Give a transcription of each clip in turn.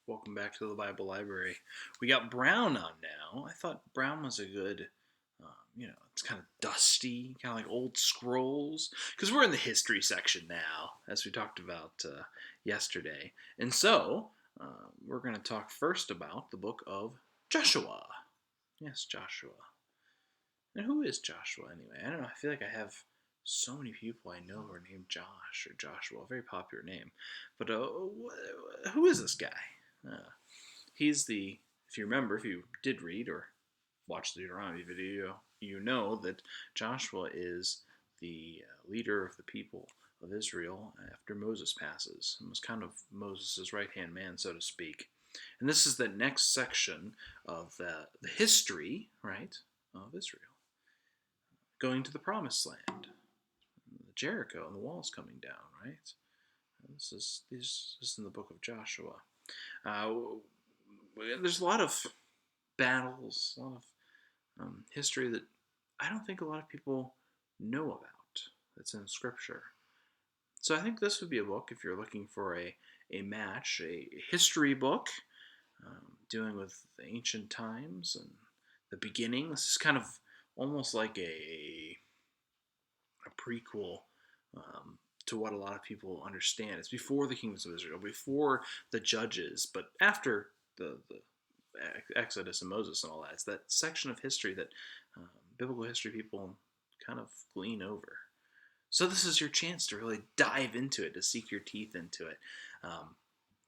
Welcome back to the Bible Library. We got Brown on now. I thought Brown was a good, it's kind of dusty, kind of like old scrolls. Because we're in the history section now, as we talked about yesterday. And so, we're going to talk first about the book of Joshua. Yes, Joshua. And who is Joshua anyway? I don't know. I feel like I have so many people I know who are named Josh or Joshua, a very popular name. But who is this guy? Uh, he's if you remember, if you did read or watch the Deuteronomy video, you know that Joshua is the leader of the people of Israel after Moses passes and was kind of Moses' right-hand man, so to speak. And this is the next section of the history, right, of Israel. Going to the promised land, Jericho and the walls coming down, right? This is in the book of Joshua. Uh, there's a lot of battles, a lot of history that I don't think a lot of people know about that's in Scripture. So I think this would be a book if you're looking for a match, a history book dealing with the ancient times and the beginning. This is kind of almost like a prequel to what a lot of people understand. It's before the kingdoms of Israel, before the judges, but after the Exodus and Moses and all that. It's that section of history that biblical history people kind of glean over. So this is your chance to really dive into it, to sink your teeth into it,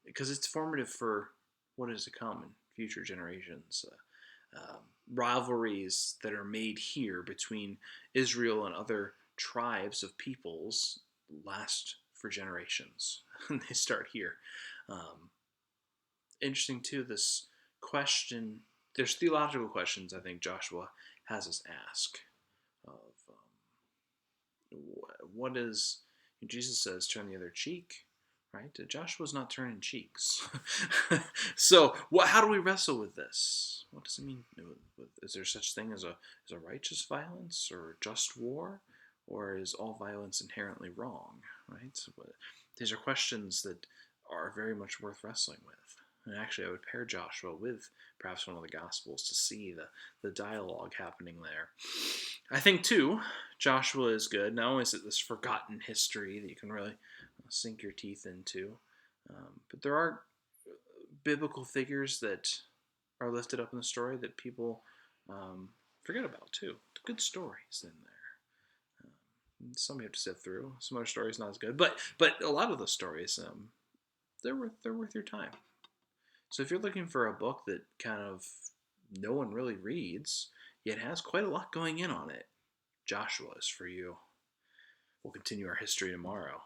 because it's formative for what is to come in future generations. Rivalries that are made here between Israel and other tribes of peoples last for generations. They start here. Interesting too, this question, there's theological questions I think Joshua has us ask of what is, Jesus says turn the other cheek, right? Joshua's not turning cheeks. So how do we wrestle with this? What does it mean? Is there such thing as a righteous violence or just war, or is all violence inherently wrong, right? These are questions that are very much worth wrestling with. And actually, I would pair Joshua with perhaps one of the Gospels to see the dialogue happening there. I think, too, Joshua is good. Not only is it this forgotten history that you can really sink your teeth into, but there are biblical figures that are lifted up in the story that people forget about, too. Good stories in there. Some you have to sit through. Some other stories not as good. But a lot of the stories, they're worth your time. So if you're looking for a book that kind of no one really reads, yet has quite a lot going in on it, Joshua is for you. We'll continue our history tomorrow.